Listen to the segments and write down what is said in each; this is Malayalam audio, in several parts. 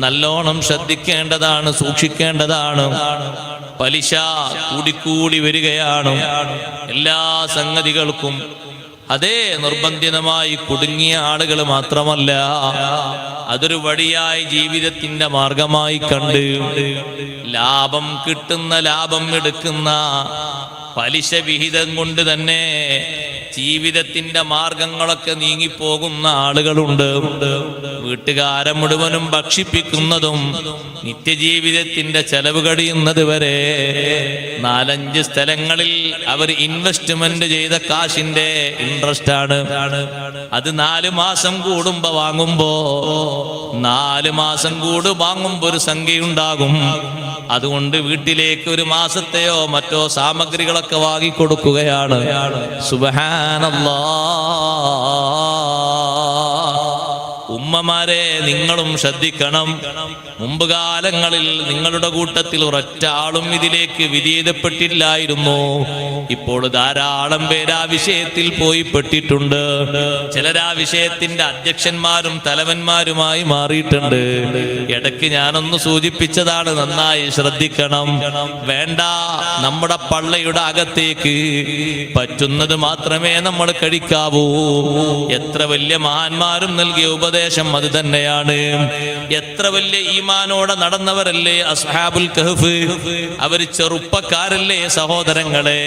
നല്ലോണം ശ്രദ്ധിക്കേണ്ടതാണ്, സൂക്ഷിക്കേണ്ടതാണ്. പലിശ കൂടിക്കൂടി വരികയാണ്. എല്ലാ സംഗതികൾക്കും അതേ നിർബന്ധിതമായി കുടുങ്ങിയ ആളുകൾ മാത്രമല്ല, അതൊരു വഴിയായി ജീവിതത്തിന്റെ മാർഗമായി കണ്ട് ലാഭം കിട്ടുന്ന, ലാഭം എടുക്കുന്ന പലിശ വിഹിതം കൊണ്ട് തന്നെ ജീവിതത്തിന്റെ മാർഗങ്ങളൊക്കെ നീങ്ങിപ്പോകുന്ന ആളുകളുണ്ട്. വീട്ടുകാരെ മുഴുവനും ഭക്ഷിപ്പിക്കുന്നതും നിത്യജീവിതത്തിന്റെ ചെലവ് കഴിയുന്നത് വരെ 4-5 സ്ഥലങ്ങളിൽ അവർ ഇൻവെസ്റ്റ്മെന്റ് ചെയ്ത കാശിന്റെ ഇൻട്രസ്റ്റ് ആണ്. അത് 4 മാസം കൂടുമ്പോ വാങ്ങുമ്പോ 4 മാസം വാങ്ങുമ്പോ ഒരു സംഖ്യയുണ്ടാകും. അതുകൊണ്ട് വീട്ടിലേക്ക് ഒരു മാസത്തെയോ മറ്റോ സാമഗ്രികളൊക്കെ വാങ്ങിക്കൊടുക്കുകയാണ്. ഉമ്മമാരെ, നിങ്ങളും ശ്രദ്ധിക്കണം. മുമ്പ് കാലങ്ങളിൽ നിങ്ങളുടെ കൂട്ടത്തിൽ ഒരൊറ്റ ആളും ഇതിലേക്ക് വിധേയപ്പെട്ടില്ലായിരുന്നു. ഇപ്പോൾ ധാരാളം പേര് ആ വിഷയത്തിൽ പോയി പെട്ടിട്ടുണ്ട്. ചിലരാ വിഷയത്തിന്റെ അധ്യക്ഷന്മാരും തലവന്മാരുമായി മാറിയിട്ടുണ്ട്. ഇടയ്ക്ക് ഞാനൊന്ന് സൂചിപ്പിച്ചതാണ്, നന്നായി ശ്രദ്ധിക്കണം. വേണ്ട, നമ്മുടെ പള്ളയുടെ അകത്തേക്ക് പറ്റുന്നത് മാത്രമേ നമ്മൾ കഴിക്കാവൂ. എത്ര വലിയ മഹാന്മാരും നൽകിയ ഉപദേശം അത് തന്നെയാണ്. എത്ര വലിയ ഈമാനോടെ നടന്നവരല്ലേ അസ്ഹാബുൽ കഹ്ഫ്. അവര് ചെറുപ്പക്കാരല്ലേ സഹോദരങ്ങളെ.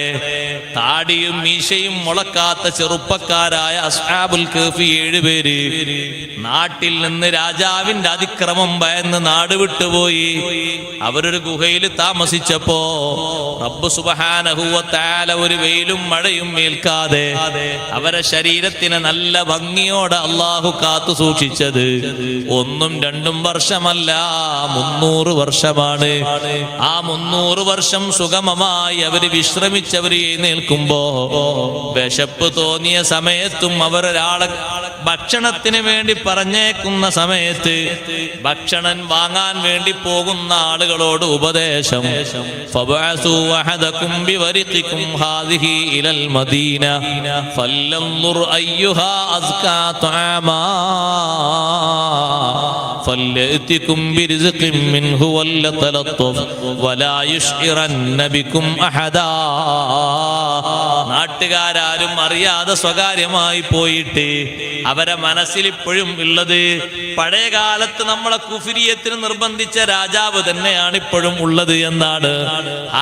താടിയും മീശയും മുളക്കാത്ത ചെറുപ്പക്കാരായ അസ്ഹാബുൽ കഹ്ഫ് 7 പേര് നാട്ടിൽ നിന്ന് രാജാവിന്റെ അതിക്രമം ഭയന്ന് നാട് വിട്ടുപോയി. അവരൊരു ഗുഹയിൽ താമസിച്ചപ്പോ റബ്ബ് സുബ്ഹാനഹു വ തആല ഒരു വെയിലും മഴയും ഏൽക്കാതെ അവരെ ശരീരത്തിന് നല്ല ഭംഗിയോടെ അല്ലാഹു കാത്തു സൂക്ഷിച്ചത് 1-2 വർഷമല്ല, 300 വർഷമാണ്. ആ 300 വർഷം സുഗമമായി അവര് വിശ്രമിച്ചവര് എഴുന്നേൽക്കുമ്പോ വിശപ്പ് തോന്നിയ സമയത്തും അവരൊരാളെ ഭക്ഷണത്തിന് വേണ്ടി പറഞ്ഞേക്കുന്ന സമയത്ത് ഭക്ഷണം വാങ്ങാൻ വേണ്ടി പോകുന്ന ആളുകളോട് ഉപദേശം, ഫബഅസൂ വഹദകും ബിവരിഖികും ഹാദിഹി ഇലൽ മദീന ഫല്ലൻദുർ അയ്യുഹാ അസ്കാ തആമാ فليأتكم برزق منه وليتلطف ولا يشعرن بكم أحدا. നാട്ടുകാരും അറിയാതെ സ്വകാര്യമായി പോയിട്ട് അവരെ മനസ്സിൽ ഇപ്പോഴും ഉള്ളത് പഴയ കാലത്ത് നമ്മളെ കുഫിരിയത്തിന് നിർബന്ധിച്ച രാജാവ് തന്നെയാണ് ഇപ്പോഴും ഉള്ളത് എന്നാണ്.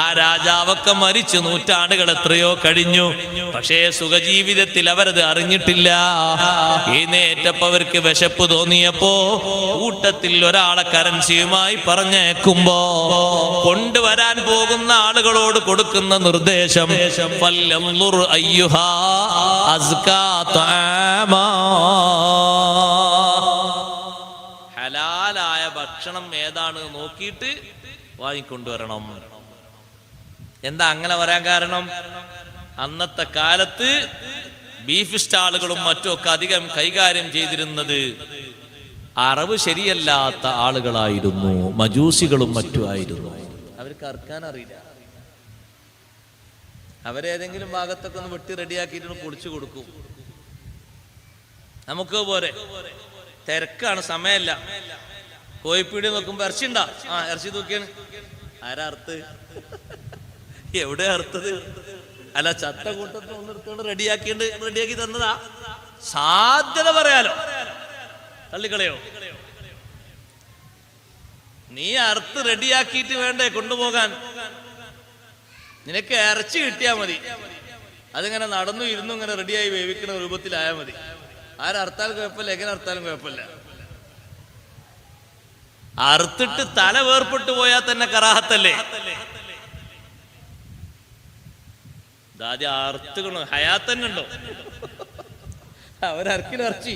ആ രാജാവൊക്കെ മരിച്ചു, നൂറ്റാണ്ടുകൾ എത്രയോ കഴിഞ്ഞു. പക്ഷേ സുഖജീവിതത്തിൽ അവരത് അറിഞ്ഞിട്ടില്ല. എഴുന്നേറ്റപ്പോ അവർക്ക് വിശപ്പ് തോന്നിയപ്പോ കൂട്ടത്തിൽ ഒരാളെ കറൻസിയുമായി പറഞ്ഞേക്കുമ്പോ കൊണ്ടുവരാൻ പോകുന്ന ആളുകളോട് കൊടുക്കുന്ന നിർദ്ദേശം, ഫല്ലൻദുർ അയ്യുഹാ അസ്കാ തആമാ. ഹലാലായ ഭക്ഷണം ഏതാണ് നോക്കിയിട്ട് വാങ്ങിക്കൊണ്ടുവരണം. എന്താ അങ്ങനെ പറയാൻ കാരണം? അന്നത്തെ കാലത്ത് ബീഫ് സ്റ്റാളുകളും മറ്റുമൊക്കെ അധികം കൈകാര്യം ചെയ്തിരുന്നത് അറവ് ശരിയല്ലാത്ത ആളുകളായിരുന്നു, മജൂസികളും മറ്റുമായിരുന്നു. അവർക്ക് അറക്കാൻ അറിയില്ല. അവരേതെങ്കിലും ഭാഗത്തൊക്കെ ഒന്ന് വെട്ടി റെഡിയാക്കിയിട്ട് പൊളിച്ചു കൊടുക്കും. നമുക്ക് പോരെ തിരക്കാണ്, സമയമല്ല. കോഴിപ്പീടി നോക്കുമ്പോ ഇറച്ചി ഉണ്ടാ, ഇറച്ചി തൂക്കിയാണ്. ആരാ അറുത്ത്? എവിടെ അറുത്തത്? അല്ല, ചത്ത കൂട്ടത്തിൽ ഒന്നെടുത്തോണ്ട് റെഡിയാക്കി തന്നതാ. സാധ്യത പറയാലോ, തള്ളിക്കളയോ? നീ അറുത്ത് റെഡിയാക്കിയിട്ട് വേണ്ടേ കൊണ്ടുപോകാൻ? നിനക്ക് ഇറച്ചി കിട്ടിയാ മതി. അതിങ്ങനെ നടന്നു ഇരുന്നു ഇങ്ങനെ റെഡിയായി വേവിക്കുന്ന രൂപത്തിലായാൽ മതി. ആരറുത്താലും കുഴപ്പമില്ല, എങ്ങനെ അറുത്താലും കുഴപ്പമില്ല. അറുത്തിട്ട് തല വേർപെട്ടു പോയാൽ തന്നെ കറാഹത്തല്ലേ? ആദ്യം അറുത്തുകണോ? ഹയാത്ത് തന്നെ ഉണ്ടോ? അവരർക്കിന് ഇറച്ചി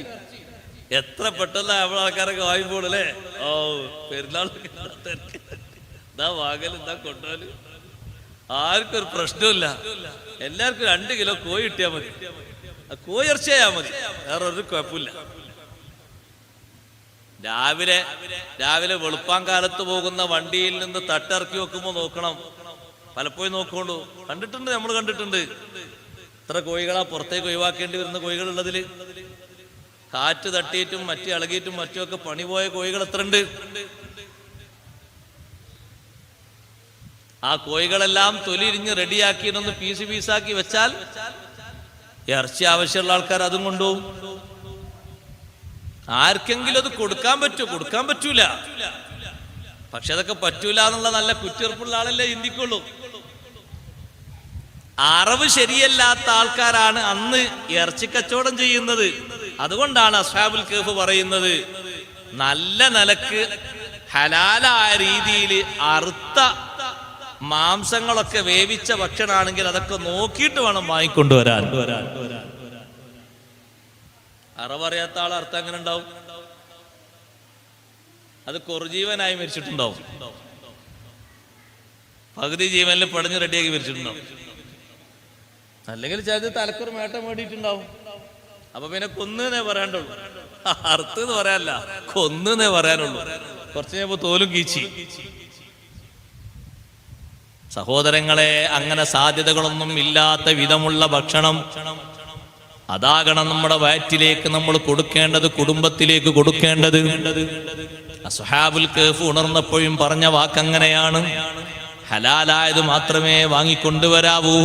എത്ര പെട്ടെന്ന് അവിടെ ആൾക്കാരൊക്കെ വാങ്ങിപ്പോളല്ലേ. ഓ, പെരുന്നാളൊക്കെ ഇതാ വാങ്ങലും ഇതാ കൊണ്ടുപോലും. ആർക്കും ഒരു പ്രശ്നമില്ല. എല്ലാവർക്കും 2 കിലോ കോഴി കിട്ടിയാൽ മതി. കോഴി ഇറച്ചിയായാൽ മതി, വേറെ ഒരു കുഴപ്പമില്ല. രാവിലെ വെളുപ്പാൻ കാലത്ത് പോകുന്ന വണ്ടിയിൽ നിന്ന് തട്ടിറക്കി വെക്കുമ്പോ നോക്കണം. പലപ്പോഴും നോക്കോണ്ടു. കണ്ടിട്ടുണ്ട്, നമ്മൾ കണ്ടിട്ടുണ്ട്. എത്ര കോഴികളാ പുറത്തേക്ക് ഒഴിവാക്കേണ്ടി വരുന്ന കോഴികളുള്ളതില്. കാറ്റ് തട്ടിയിട്ടും മറ്റു ഇളകിയിട്ടും മറ്റുമൊക്കെ പണി പോയ കോഴികൾ എത്ര ഉണ്ട്? ആ കോഴികളെല്ലാം തൊലിരിഞ്ഞ് റെഡിയാക്കിയിട്ടൊന്ന് പീസ് പീസാക്കി വെച്ചാൽ ഇറച്ചി ആവശ്യമുള്ള ആൾക്കാർ അതും കൊണ്ടുപോകും. ആർക്കെങ്കിലും അത് കൊടുക്കാൻ പറ്റുമോ? കൊടുക്കാൻ പറ്റൂല. പക്ഷെ അതൊക്കെ പറ്റൂല എന്നുള്ള നല്ല കുറ്റിയുറപ്പുള്ള ആളല്ലേ ചിന്തിക്കുള്ളൂ. അറിവ് ശരിയല്ലാത്ത ആൾക്കാരാണ് അന്ന് ഇറച്ചി കച്ചവടം ചെയ്യുന്നത്. അതുകൊണ്ടാണ് അസ്ഹാബുൽ കഹ്ഫ് പറയുന്നത്, നല്ല നിലക്ക് ഹലാലായ രീതിയിൽ അറുത്ത മാംസങ്ങളൊക്കെ വേവിച്ച ഭക്ഷണമാണെങ്കിൽ അതൊക്കെ നോക്കിയിട്ട് വേണം വാങ്ങിക്കൊണ്ടുവരാൻ. അറിവറിയാത്ത ആൾ അർത്ഥം എങ്ങനെ ഉണ്ടാവും? അത് കൊറുജീവനായി മരിച്ചിട്ടുണ്ടാവും, പകുതി ജീവനിൽ പടഞ്ഞ് റെഡിയാക്കി മരിച്ചിട്ടുണ്ടാവും. അല്ലെങ്കിൽ ചിലത് തലക്കൊരു മേട്ടം വേണ്ടിയിട്ടുണ്ടാവും. അപ്പൊ പിന്നെ കൊന്നേ പറയാനുള്ളൂ, അർത്ഥം എന്ന് പറയാനല്ല, കൊന്നേ പറയാനുള്ളൂ. കുറച്ച് കഴിഞ്ഞപ്പോ തോലും കീച്ചി. സഹോദരങ്ങളെ, അങ്ങനെ സാധ്യതകളൊന്നും ഇല്ലാത്ത വിധമുള്ള ഭക്ഷണം അതാകണം നമ്മുടെ വയറ്റിലേക്ക് നമ്മൾ കൊടുക്കേണ്ടത്, കുടുംബത്തിലേക്ക് കൊടുക്കേണ്ടത്. അസ്ഹാബുൽ കഹ്ഫ് ഉണർന്നപ്പോഴും പറഞ്ഞ വാക്കങ്ങനെയാണ്, ഹലാലായത് മാത്രമേ വാങ്ങിക്കൊണ്ടുവരാവൂ.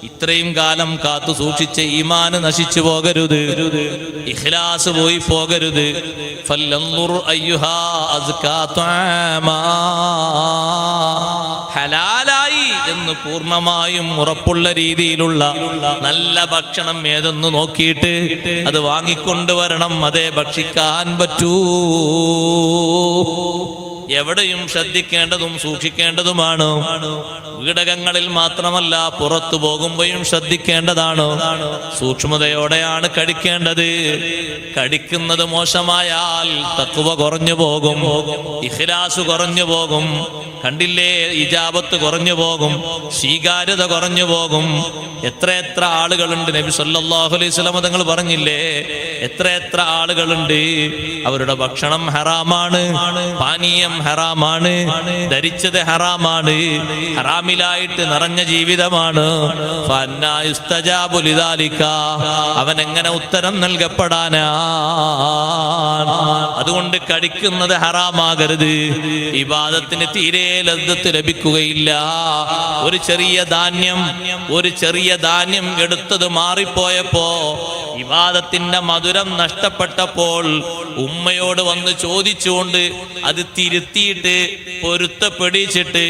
ഇത്രയും കാലം കാത്തു സൂക്ഷിച്ച ഈമാന് നശിച്ചു പോകരുത്, ഇഖ്ലാസ് പോയി പോകരുത്. ഫല്ലൻദുർ അയ്യുഹാ അസ്കാ തആമാ, ഹലാലായി എന്ന് പൂർണ്ണമായും ഉറപ്പുള്ള രീതിയിലുള്ള നല്ല ഭക്ഷണം ഏതെന്ന് നോക്കിയിട്ട് അത് വാങ്ങിക്കൊണ്ടുവരണം, അതേ ഭക്ഷിക്കാൻ പറ്റൂ. എവിടെയും ശ്രദ്ധിക്കേണ്ടതും സൂക്ഷിക്കേണ്ടതുമാണ്. വീടകങ്ങളിൽ മാത്രമല്ല, പുറത്തു പോകുമ്പോഴും ശ്രദ്ധിക്കേണ്ടതാണ്. സൂക്ഷ്മതയോടെയാണ് കഴിക്കേണ്ടത്. കഴിക്കുന്നത് മോശമായാൽ തഖ്വ കുറഞ്ഞു പോകും, ഇഖ്ലാസ് കുറഞ്ഞു പോകും. കണ്ടില്ലേ, ഇജാബത്ത് കുറഞ്ഞു പോകും, സ്വീകാര്യത കുറഞ്ഞു പോകും. എത്ര ആളുകളുണ്ട്, നബി സല്ലല്ലാഹു അലൈഹി വസല്ലം തങ്ങൾ പറഞ്ഞില്ലേ, എത്ര ആളുകളുണ്ട് അവരുടെ ഭക്ഷണം ഹറാമാണ്, പാനീയം ഹറാമാണ്, ധരിച്ചത് ഹറാമാണ്, ഹറാമിലായിട്ട് നിറഞ്ഞ ജീവിതമാണ്. ഫഅന്നാ യുസ്തജാബു ലിദാലിക, അവൻ എങ്ങനെ ഉത്തരം നൽകപ്പെടാനാ? അതുകൊണ്ട് കഴിക്കുന്നത് ഹറാമാകരുത്. ഇബാദത്തിന് തീരെ ലദ്ദത്ത് ലഭിക്കുകയില്ല. ഒരു ചെറിയ ധാന്യം എടുത്തത് മാറിപ്പോയപ്പോ, ഇബാദത്തിന്റെ മധുരം നഷ്ടപ്പെട്ടപ്പോൾ ഉമ്മയോട് വന്ന് ചോദിച്ചുകൊണ്ട് അത് തിരുത്തിയിട്ട് പൊരുത്തപ്പെടിച്ചിട്ട്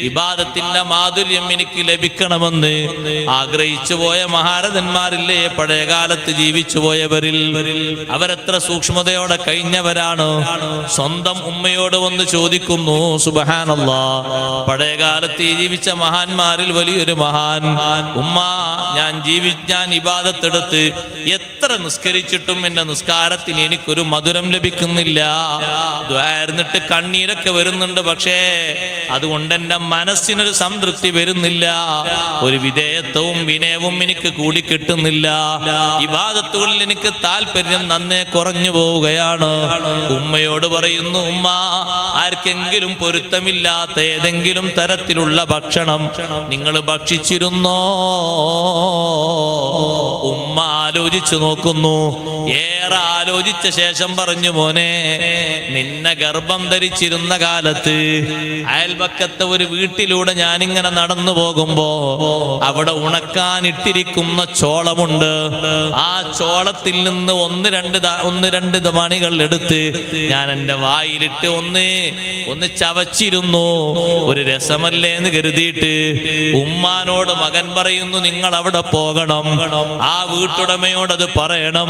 ഇബാദത്തിന്റെ മാധുര്യം എനിക്ക് ലഭിക്കണമെന്ന് ആഗ്രഹിച്ചു പോയ മഹാരഥന്മാരില്ലേ പഴയകാലത്ത് ജീവിച്ചു പോയവരിൽ? അവരെത്ര സൂക്ഷ്മതയോടെ കഴിഞ്ഞവരാണ്. സ്വന്തം ഉമ്മയോട് വന്ന് ചോദിക്കുന്നു, സുബ്ഹാനല്ലാഹ്, പഴയകാലത്ത് ജീവിച്ച മഹാന്മാരിൽ വലിയൊരു മഹാൻ, ഉമ്മ, ഞാൻ ഇബാദത്തെടുത്ത് എത്ര നിസ്കരിച്ചിട്ടും എന്റെ നിസ്കാരത്തിന് എനിക്കൊരു മധുരം ലഭിക്കുന്നില്ല. ദ്വാരന്നിട്ട് കണ്ണീരൊക്കെ വരുന്നുണ്ട്, പക്ഷേ അതുകൊണ്ട് എന്റെ മനസ്സിനൊരു സംതൃപ്തി വരുന്നില്ല. ഒരു വിധേയത്വവും വിനയവും എനിക്ക് കൂടി കിട്ടുന്നില്ല. ഇബാദത്തുകളിൽ എനിക്ക് താല്പര്യം നന്നേ കുറഞ്ഞു പോവുകയാണ്. ഉമ്മയോട് പറയുന്നു, ഉമ്മ, ആർക്കെങ്കിലും പൊരുത്തമില്ലാത്ത ഏതെങ്കിലും തരത്തിലുള്ള ഭക്ഷണം നിങ്ങൾ ഭക്ഷിച്ചിരുന്നോ? ഉമ്മ ആലോചിച്ചു നോക്കുന്നു. ഏറെ ആലോചിച്ച ശേഷം പറഞ്ഞു, മോനെ, നിന്നെ ഗർഭം ധരിച്ചിരുന്ന കാലത്ത് അയൽപക്കത്തെ ഒരു വീട്ടിലൂടെ ഞാനിങ്ങനെ നടന്നു പോകുമ്പോ അവിടെ ഉണക്കാനിട്ടിരിക്കുന്ന ചോളമുണ്ട്. ആ ചോളത്തിൽ നിന്ന് ഒന്ന് രണ്ട് മണികൾ എടുത്ത് ഞാൻ എന്റെ വായിലിട്ട് ഒന്ന് ചവച്ചിരുന്നു. ഒരു രസമല്ലേ എന്ന് കരുതിയിട്ട് ഉമ്മാനോട് മകൻ പറയുന്നു, നിങ്ങൾ അവിടെ പോകണം, ആ വീട്ടുടമയോട് അത് പറയണം,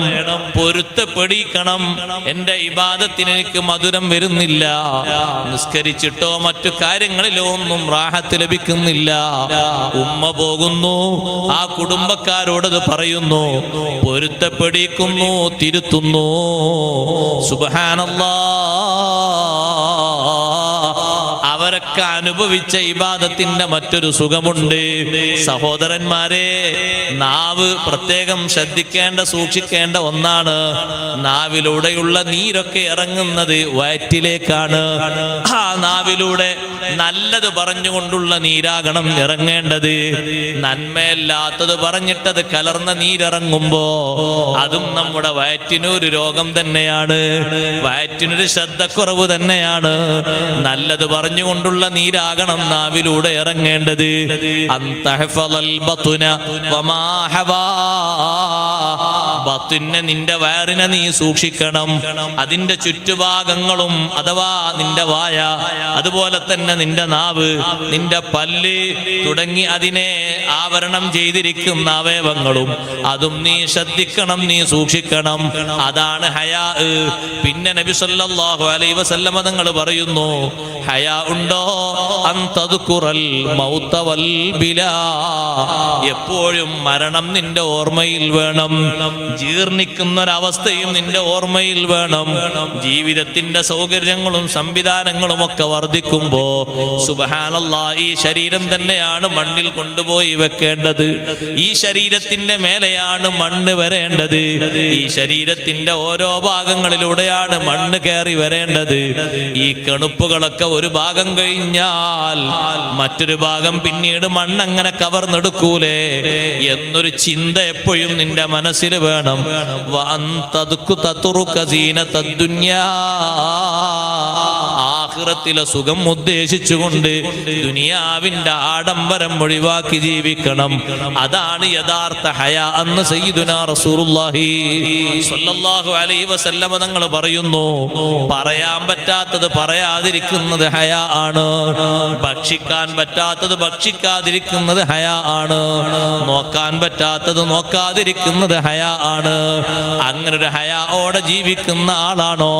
പൊരുത്തപ്പെടിക്കണം, എന്റെ ഇബാദത്തിന് എനിക്ക് മധുരം വരുന്നില്ല, നിസ്കരിച്ചിട്ടോ മറ്റു കാര്യങ്ങളിലോ ഒന്നും റാഹത്ത് ലഭിക്കുന്നില്ല. ഉമ്മ പോകുന്നു, ആ കുടുംബക്കാരോടത് പറയുന്നു, പൊരുത്തപ്പെടിക്കുന്നു, തിരുത്തുന്നു. സുബ്ഹാനല്ലാഹ്, അവരൊക്കെ അനുഭവിച്ച ഇബാദത്തിന്റെ മറ്റൊരു സുഖമുണ്ട്. സഹോദരന്മാരെ, നാവ് പ്രത്യേകം ശ്രദ്ധിക്കേണ്ട സൂക്ഷിക്കേണ്ട ഒന്നാണ്. നാവിലൂടെയുള്ള നീരൊക്കെ ഇറങ്ങുന്നത് വയറ്റിലേക്കാണ്. ആ നാവിലൂടെ നല്ലത് പറഞ്ഞുകൊണ്ടുള്ള നീരാകണം ഇറങ്ങേണ്ടത്. നന്മയല്ലാത്തത് പറഞ്ഞിട്ടത് കലർന്ന നീരിറങ്ങുമ്പോ അതും നമ്മുടെ വയറ്റിനൊരു രോഗം തന്നെയാണ്, വയറ്റിനൊരു ശ്രദ്ധക്കുറവ് തന്നെയാണ്. നല്ലത് പറഞ്ഞുകൊണ്ടുള്ള നീരാകണം നാവിലൂടെ ഇറങ്ങേണ്ടത്. ബത്തുന്നെ, നിന്റെ വയറിനെ നീ സൂക്ഷിക്കണം. അതിന്റെ ചുറ്റുഭാഗങ്ങളും അഥവാ നിന്റെ വായ, അതുപോലെ തന്നെ നിന്റെ നാവ്, നിന്റെ പല്ല് തുടങ്ങി അതിനെ ആവരണം ചെയ്തിരിക്കുന്ന അവയവങ്ങളും അതും നീ ശ്രദ്ധിക്കണം, നീ സൂക്ഷിക്കണം. അതാണ് ഹയാ. പിന്നെ നബി സല്ലല്ലാഹു അലൈഹി വസല്ലമ തങ്ങൾ പറയുന്നു, ഹയാ ഉണ്ടോ അൻതദ്കുറൽ മൗത വൽ ബിലാ, എപ്പോഴും മരണം നിന്റെ ഓർമ്മയിൽ വേണം, ജീർണിക്കുന്ന ഒരവസ്ഥയും നിന്റെ ഓർമ്മയിൽ വേണം. ജീവിതത്തിന്റെ സൗകര്യങ്ങളും സംവിധാനങ്ങളും ഒക്കെ വർദ്ധിക്കുമ്പോ സുബ്ഹാനല്ലാഹ്, ഈ ശരീരം തന്നെയാണ് മണ്ണിൽ കൊണ്ടുപോയി വെക്കേണ്ടത്. ഈ ശരീരത്തിന്റെ മേലെയാണ് മണ്ണ് വരേണ്ടത്. ഈ ശരീരത്തിന്റെ ഓരോ ഭാഗങ്ങളിലൂടെയാണ് മണ്ണ് കയറി വരേണ്ടത്. ഈ കണുപ്പുകളൊക്കെ ഒരു ഭാഗം കഴിഞ്ഞാൽ മറ്റൊരു ഭാഗം പിന്നീട് മണ്ണങ്ങനെ കവർന്നെടുക്കൂലേ എന്നൊരു ചിന്ത എപ്പോഴും നിന്റെ മനസ്സിൽ വേണം. ആഖിറത്തിലെ സുഖം ഉദ്ദേശിച്ചുകൊണ്ട് ദുനിയാവിന്റെ ആഡംബരം ഒഴിവാക്കി ജീവിക്കണം. അതാണ് യഥാർത്ഥ ഹയാ എന്ന് സയ്യിദുനാ റസൂലുള്ളാഹി സ്വല്ലല്ലാഹു അലൈഹി വസല്ലമ തങ്ങൾ പറയുന്നു. പറയാൻ പറ്റാത്തത് പറയാതിരിക്കുന്നത് ഹയാ ആണ്. ഭക്ഷിക്കാൻ പറ്റാത്തത് ഭക്ഷിക്കാതിരിക്കുന്നത് ഹയാ ആണ്. നോക്കാൻ പറ്റാത്തത് നോക്കാതിരിക്കുന്നത് ഹയാ ആണ്. അങ്ങനെ ഒരു ഹയാഓടെ ജീവിക്കുന്ന ആളാണോ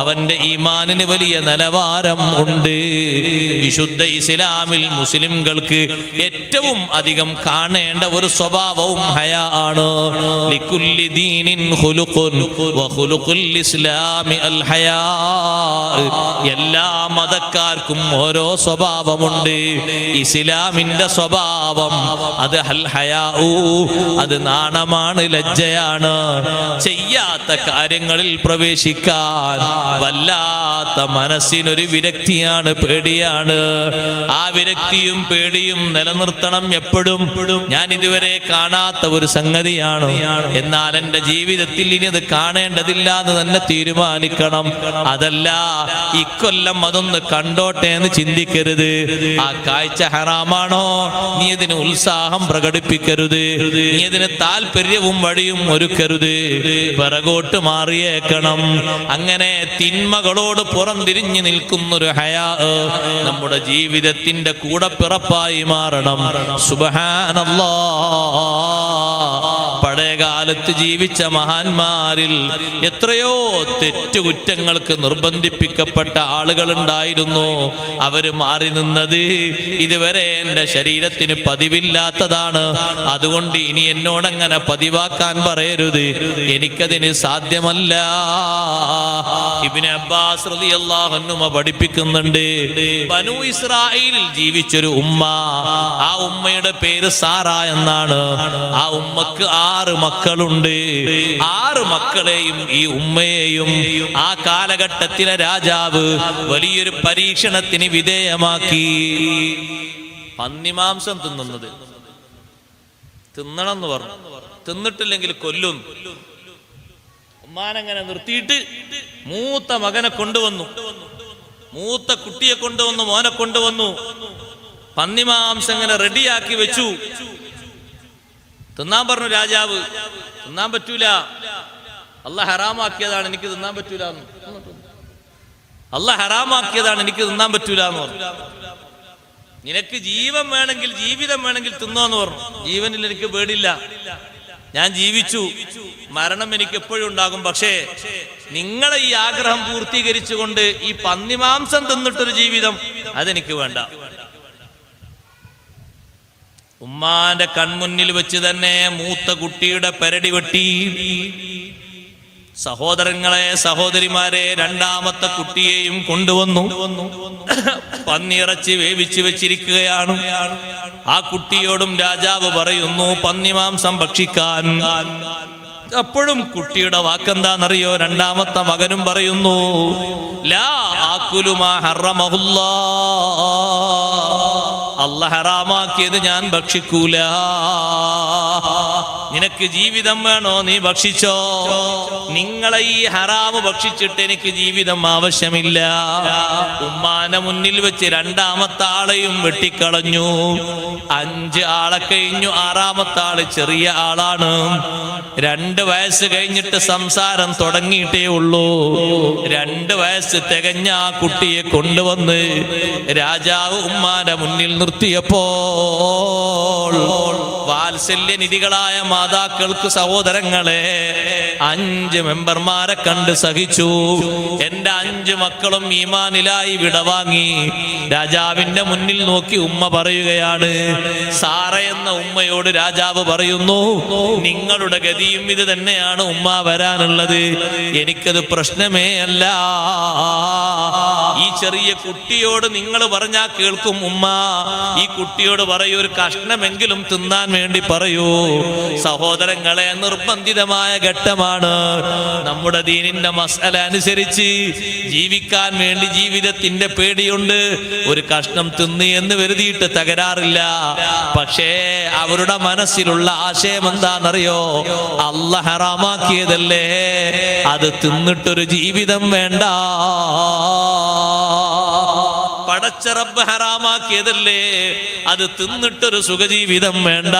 അവന്റെ ഈമാനിന് വലിയ നിലവാരം ഉണ്ട്. വിശുദ്ധ ഇസ്ലാമിൽ മുസ്ലിംകൾക്ക് ഏറ്റവും അധികം കാണേണ്ട ഒരു സ്വഭാവവും ഹയാ ആണ്. ലികുല്ലി ദീനിൻ ഖുലുഖുൻ വഖുലുഖുൽ ഇസ്ലാമി അൽ ഹയാ. എല്ലാ മതക്കാർക്കും ഓരോ സ്വഭാവമുണ്ട്. ഇസ്ലാമിന്റെ സ്വഭാവം അത് അൽ ഹയാ, അത് നാണമാണ്, ലജ്ജയാണ്. ചെയ്യാത്ത കാര്യങ്ങളിൽ പ്രവേശിക്കാൻ വല്ലാത്ത മനസ്സിനൊരു വിരക്തിയാണ്, പേടിയാണ്. ആ വിരക്തിയും പേടിയും നിലനിർത്തണം എപ്പോഴും. ഞാൻ ഇതുവരെ കാണാത്ത ഒരു സംഗതിയാണ്, എന്നാൽ എന്റെ ജീവിതത്തിൽ ഇനി അത് കാണേണ്ടതില്ല എന്ന് തന്നെ തീരുമാനിക്കണം. അതല്ല ഇക്കൊല്ലം അതൊന്ന് കണ്ടോട്ടെ എന്ന് ചിന്തിക്കരുത്. ആ കാഴ്ച ഹറാമാണോ, നീ ഇതിന് ഉത്സാഹം പ്രകടിപ്പിക്കരുത്, നീ ഇതിന് താല്പര്യവും വഴിയും ഒരുക്കരുത്. പിറകോട്ട് മാറിയേക്കണം. അങ്ങനെ തിന്മകളോട് പുറംതിരിഞ്ഞു നിൽക്കുന്നൊരു ഹയാ നമ്മുടെ ജീവിതത്തിന്റെ കൂടെ പിറപ്പായി മാറണം. സുബ്ഹാനല്ലാഹ്, പഴയകാലത്ത് ജീവിച്ച മഹാന്മാരിൽ എത്രയോ തെറ്റുകുറ്റങ്ങൾക്ക് നിർബന്ധിപ്പിക്കപ്പെട്ട ആളുകളുണ്ടായിരുന്നു. അവര് മാറി നിന്നത് ഇതുവരെ എന്റെ ശരീരത്തിന് പതിവില്ലാത്തതാണ്, അതുകൊണ്ട് ഇനി എന്നോടങ്ങനെ പതിവാക്കാൻ പറയരുത്, എനിക്കതിന് സാധ്യമല്ല. ഇബ്നു അബ്ബാസ് റളിയല്ലാഹു അൻഹു പഠിപ്പിക്കുന്നുണ്ട്, ബനൂ ഇസ്രായേലിൽ ജീവിച്ചൊരു ഉമ്മ, ആ ഉമ്മയുടെ പേര് സാറ എന്നാണ്. ആ ഉമ്മക്ക് 6 മക്കളുണ്ട്. 6 മക്കളെയും ഈ ഉമ്മയെയും ആ കാലഘട്ടത്തിലെ രാജാവ് വലിയൊരു പരീക്ഷണത്തിന് വിധേയമാക്കി. പന്നിമാംസം തിന്നുന്നത് തിന്നണം എന്ന് പറഞ്ഞു, തിന്നിട്ടില്ലെങ്കിൽ കൊല്ലും. ഉമ്മാനങ്ങനെ നിർത്തിയിട്ട് മൂത്ത മകനെ കൊണ്ടുവന്നു, മൂത്ത കുട്ടിയെ കൊണ്ടുവന്നു, മോനെ കൊണ്ടുവന്നു. പന്നിമാംസം ഇങ്ങനെ റെഡിയാക്കി വെച്ചു. തിന്നാൻ പറഞ്ഞു രാജാവ്. തിന്നാൻ പറ്റൂല, അല്ലാഹ് ഹറാമാക്കിയതാണ്, എനിക്ക് തിന്നാൻ പറ്റൂല. അല്ലാഹ് ഹറാമാക്കിയതാണ്, എനിക്ക് തിന്നാൻ പറ്റൂല എന്ന് പറഞ്ഞു. നിനക്ക് ജീവൻ വേണമെങ്കിൽ, ജീവിതം വേണമെങ്കിൽ തിന്നോന്ന് പറഞ്ഞു. ജീവനിൽ എനിക്ക് പേടില്ല, ഞാൻ ജീവിച്ചു, മരണം എനിക്ക് എപ്പോഴും ഉണ്ടാകും. പക്ഷേ നിങ്ങളെ ഈ ആഗ്രഹം പൂർത്തീകരിച്ചുകൊണ്ട് ഈ പന്നിമാംസം തിന്നിട്ടൊരു ജീവിതം അതെനിക്ക് വേണ്ട. ഉമ്മാന്റെ കൺമുന്നിൽ വെച്ച് തന്നെ മൂത്ത കുട്ടിയുടെ പെരടി വെട്ടി. സഹോദരങ്ങളെ, സഹോദരിമാരെ, രണ്ടാമത്തെ കുട്ടിയെയും കൊണ്ടുവന്നു. പന്നിയിറച്ചി വേവിച്ചു വെച്ചിരിക്കുകയാണ്. ആ കുട്ടിയോടും രാജാവ് പറയുന്നു പന്നിമാംസം ഭക്ഷിക്കാൻ. അപ്പോഴും കുട്ടിയുടെ വാക്കെന്താണെന്നറിയോ? രണ്ടാമത്തെ മകനും പറയുന്നു ലാ ആകുലു മാ ഹറമഹുല്ലാഹ്, അല്ലാഹ് ഹറാമാക്കിയത് ഞാൻ ഭക്ഷിക്കൂല. നിനക്ക് ജീവിതം വേണോ? നീ ഭക്ഷിച്ചോ. നിങ്ങളെ ഈ ഹറാമ് ഭക്ഷിച്ചിട്ട് എനിക്ക് ജീവിതം ആവശ്യമില്ല. ഉമ്മാനെ മുന്നിൽ വെച്ച് രണ്ടാമത്തെ ആളെയും വെട്ടിക്കളഞ്ഞു. 5 ആളെ കഴിഞ്ഞു. 6ാമത്തെ ആള് ചെറിയ ആളാണ്. 2 വയസ്സ് കഴിഞ്ഞിട്ട് സംസാരം തുടങ്ങിയിട്ടേ ഉള്ളൂ. 2 വയസ്സ് തികഞ്ഞ ആ കുട്ടിയെ കൊണ്ടുവന്ന് രാജാവ് ഉമ്മാന്റെ മുന്നിൽ നിർത്തിയപ്പോൾ വാത്സല്യനിധികളായ മാതാക്കൾക്ക്, സഹോദരങ്ങളെ, 5 മെമ്പർമാരെ കണ്ട് സഹിച്ചു. എന്റെ 5 മക്കളും ഈമാനിലായി വിടവാങ്ങി. രാജാവിന്റെ മുന്നിൽ നോക്കി ഉമ്മ പറയുകയാണ്. സാറ എന്ന ഉമ്മയോട് രാജാവ് പറയുന്നു, നിങ്ങളുടെ ഗതിയും ഇത് തന്നെയാണ് ഉമ്മ വരാനുള്ളത്. എനിക്കത് പ്രശ്നമേ അല്ല. ഈ ചെറിയ കുട്ടിയോട് നിങ്ങൾ പറഞ്ഞാൽ കേൾക്കും ഉമ്മ. ഈ കുട്ടിയോട് പറയൂ, ഒരു കഷ്ണമെങ്കിലും തിന്നാൻ വേണ്ടി പറയൂ. സഹോദരങ്ങളെ, നിർബന്ധിതമായ ഘട്ടമാണ്. നമ്മുടെ ദീനിന്റെ മസ്അല അനുസരിച്ച് ജീവിക്കാൻ വേണ്ടി ജീവിതത്തിന്റെ പേടിയുണ്ട്. ഒരു കഷ്ണം തിന്ന് എന്ന് കരുതിയിട്ട് തകരാറില്ല. പക്ഷേ അവരുടെ മനസ്സിലുള്ള ആശയം എന്താണെന്നറിയോ? അല്ലാഹ് ഹറാമാക്കിയതല്ലേ, അത് തിന്നിട്ടൊരു ജീവിതം വേണ്ട. പടച്ച റബ്ബ് ഹറാമാക്കിയതല്ലേ, അത് തിന്നിട്ടൊരു സുഖജീവിതം വേണ്ട.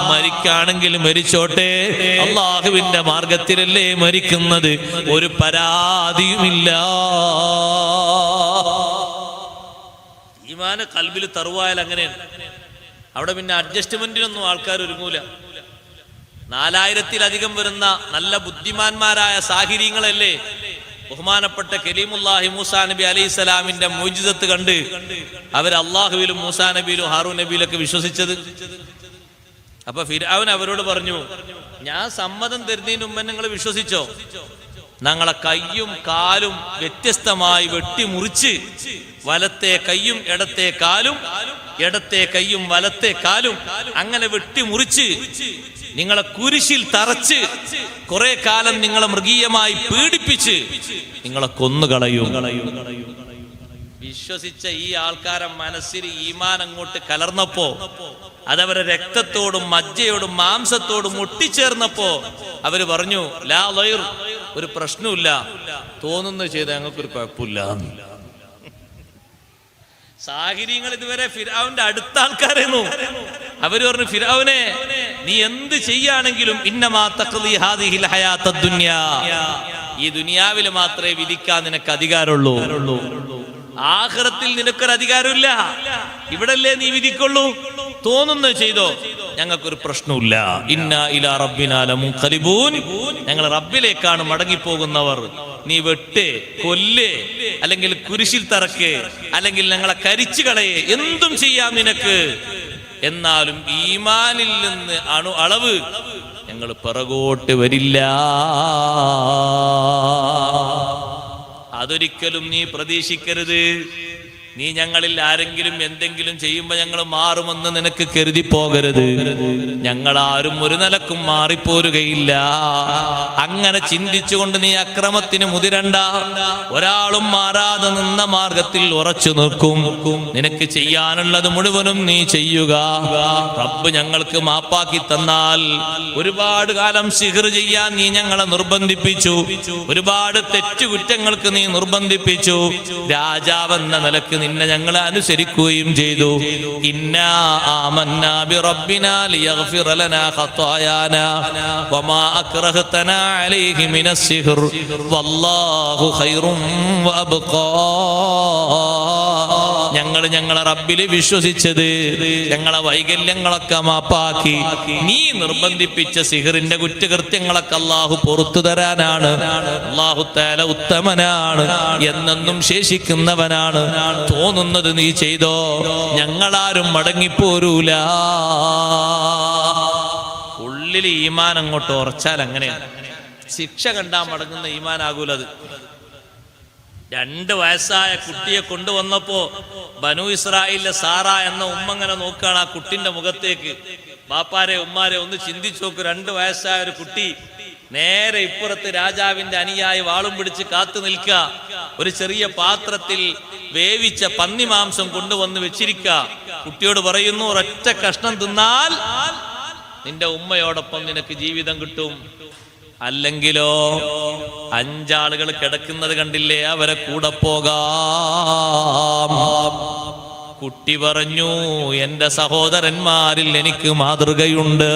മരിക്കാണെങ്കിൽ മരിച്ചോട്ടെ, അള്ളാഹുവിന്റെ മാർഗത്തിലല്ലേ മരിക്കുന്നത്, ഒരു പരാതിയുമില്ല. ഈമാന് ഖൽബിൽ തറുവായാൽ അങ്ങനെയാണ്. അവിടെ പിന്നെ അഡ്ജസ്റ്റ്മെന്റിനൊന്നും ആൾക്കാർ ഒരുങ്ങൂല. 4000-ലധികം വരുന്ന നല്ല ബുദ്ധിമാന്മാരായ സാഹിര്യങ്ങളല്ലേ ബഹുമാനപ്പെട്ട കലീമുല്ലാഹി മൂസാ നബി അലൈഹിസ്സലാമിന്റെ മുഅ്ജിസത്ത് കണ്ട് അവർ അള്ളാഹുവിലും മൂസാ നബിയിലും ഹാറൂൻ നബിയിലൊക്കെ വിശ്വസിച്ചത്. അപ്പൊ ഫിർഔൻ അവരോട് പറഞ്ഞു, ഞാൻ സമ്മതം തരുന്നതിന് മുമ്പ് നിങ്ങൾ വിശ്വസിച്ചോ? ഞങ്ങളെ കയ്യും കാലും വ്യത്യസ്തമായി വെട്ടിമുറിച്ച്, വലത്തെ കയ്യും ഇടത്തെ കാലും, ഇടത്തെ കയ്യും വലത്തെ കാലും അങ്ങനെ വെട്ടിമുറിച്ച് നിങ്ങളെ കുരിശിൽ തറച്ച് കുറെ കാലം നിങ്ങളെ മൃഗീയമായി പീഡിപ്പിച്ച് നിങ്ങളെ കൊന്നുകളയും. വിശ്വസിച്ച ഈ ആൾക്കാരെ മനസ്സിൽ ഈമാൻ അങ്ങോട്ട് കലർന്നപ്പോ, അതവരെ രക്തത്തോടും മജ്ജയോടും മാംസത്തോടും ഒട്ടിച്ചേർന്നപ്പോ അവര് പറഞ്ഞു, ലാ ലൈർ, ഒരു പ്രശ്നമില്ല, തോന്നുന്നത് ചെയ്ത ഞങ്ങൾക്കൊരു കുഴപ്പമില്ല. സാഹിര്യങ്ങൾ ഇതുവരെ ഫിർഔന്റെ അടുത്ത ആൾക്കാരായിരുന്നു. അവര് പറഞ്ഞു, ഫിർഔനെ, നീ എന്ത് ചെയ്യാണെങ്കിലും ഇന്നമാ തഖ്ദി ഹാദിഹിൽ ഹയാത്തദ് ദുനിയാ, ഈ ദുനിയാവിൽ മാത്രമേ വിധിക്കാൻ നിനക്ക് അധികാരമുള്ളൂ. ആഖിറത്തിൽ നിനക്കൊരു അധികാരമില്ല. ഇവിടല്ലേ നീ വിധിക്കുള്ളൂ. തോന്നുന്നത് ചെയ്തോ, ഞങ്ങൾക്കൊരു പ്രശ്നമില്ല. ഇന്നാ ഇലാ റബ്ബിനാ ലമുൻഖലിബൂൻ, ഞങ്ങൾ റബ്ബിലേക്കാണ് മടങ്ങിപ്പോകുന്നവർ. നീ വെട്ടേ, കൊല്ലേ, അല്ലെങ്കിൽ കുരിശിൽ തറക്കേ, അല്ലെങ്കിൽ ഞങ്ങളെ കരിച്ചു കളയേ, എന്തും ചെയ്യാം നിനക്ക്. എന്നാലും ഈമാനിൽ നിന്ന് അളവ് ഞങ്ങൾ പിറകോട്ട് വരില്ല. അതൊരിക്കലും നീ പ്രതീക്ഷിക്കരുത്. നീ ഞങ്ങളിൽ ആരെങ്കിലും എന്തെങ്കിലും ചെയ്യുമ്പോ ഞങ്ങൾ മാറുമെന്ന് നിനക്ക് കരുതി പോകരുത്. ഞങ്ങളാരും ഒരു നിലക്കും മാറിപ്പോരുകയില്ല. അങ്ങനെ ചിന്തിച്ചുകൊണ്ട് നീ അക്രമത്തിന് മുതിരണ്ട. ഒരാളും മാറാതെ നിന്ന മാർഗത്തിൽ ഉറച്ചു നിൽക്കും. നിനക്ക് ചെയ്യാനുള്ളത് മുഴുവനും നീ ചെയ്യുക. റബ്ബ് ഞങ്ങൾക്ക് മാപ്പാക്കി തന്നാൽ, ഒരുപാട് കാലം സിഹ്ർ ചെയ്യാൻ നീ ഞങ്ങളെ നിർബന്ധിപ്പിച്ചു, ഒരുപാട് തെറ്റുകുറ്റങ്ങൾക്ക് നീ നിർബന്ധിപ്പിച്ചു. രാജാവെന്ന നിലക്ക് നിന്നെ ഞങ്ങൾ അനുസരിക്കുകയും ചെയ്തു. ഇന്നാ ആമന്നാ ബിറബ്ബിനാ ലിയഗ്ഫിറ ലനാ ഖതായാനാ വമാ അക്റഹ്തനാ അലൈഹി മിനസ് സിഹ്ർ വല്ലാഹു ഖൈറും വഅബ്ഖാ. ഞങ്ങളെ റബ്ബിൽ വിശ്വസിച്ചത്, ഞങ്ങളെ വൈകല്യങ്ങളൊക്കെ മാപ്പാക്കി. നീ നിർബന്ധിപ്പിച്ച സിഹറിന്റെ കുറ്റകൃത്യങ്ങളൊക്കെ അല്ലാഹു പുറത്തു തരാനാണ്. അല്ലാഹു തആല ഉത്തമനാണ്, എന്നെന്നും ശേഷിക്കുന്നവനാണ്. തോന്നുന്നത് നീ ചെയ്തോ, ഞങ്ങളാരും മടങ്ങിപ്പോരൂല. ഉള്ളിൽ ഈമാൻ അങ്ങോട്ട് ഉറച്ചാൽ അങ്ങനെയാണ്. ശിക്ഷ കണ്ടാൽ മടങ്ങുന്ന ഈമാനാകൂലത്. 2 വയസ്സായ കുട്ടിയെ കൊണ്ടുവന്നപ്പോ ബനു ഇസ്രായേലിലെ സാറ എന്ന ഉമ്മ ഇങ്ങനെ നോക്കുകയാണ് ആ കുട്ടിന്റെ മുഖത്തേക്ക്. ബാപ്പാരെ ഉമ്മാരെ ഒന്ന് ചിന്തിച്ചു നോക്കൂ. 2 വയസ്സായ ഒരു കുട്ടി നേരെ ഇപ്പുറത്ത് രാജാവിന്റെ അനുയായി വാളും പിടിച്ച് കാത്തു നിൽക്കുക. ഒരു ചെറിയ പാത്രത്തിൽ വേവിച്ച പന്നി മാംസം കൊണ്ടുവന്ന് വെച്ചിരിക്കുക. കുട്ടിയോട് പറയുന്നു, ഒരൊറ്റ കഷ്ണം തിന്നാൽ നിന്റെ ഉമ്മയോടൊപ്പം നിനക്ക് ജീവിതം കിട്ടും. അല്ലെങ്കിലോ 5 ആളുകൾ കിടക്കുന്നത് കണ്ടില്ലേ, അവരെ കൂടെ പോകാം. കുട്ടി പറഞ്ഞു, എന്റെ സഹോദരന്മാരിൽ എനിക്ക് മാതൃകയുണ്ട്.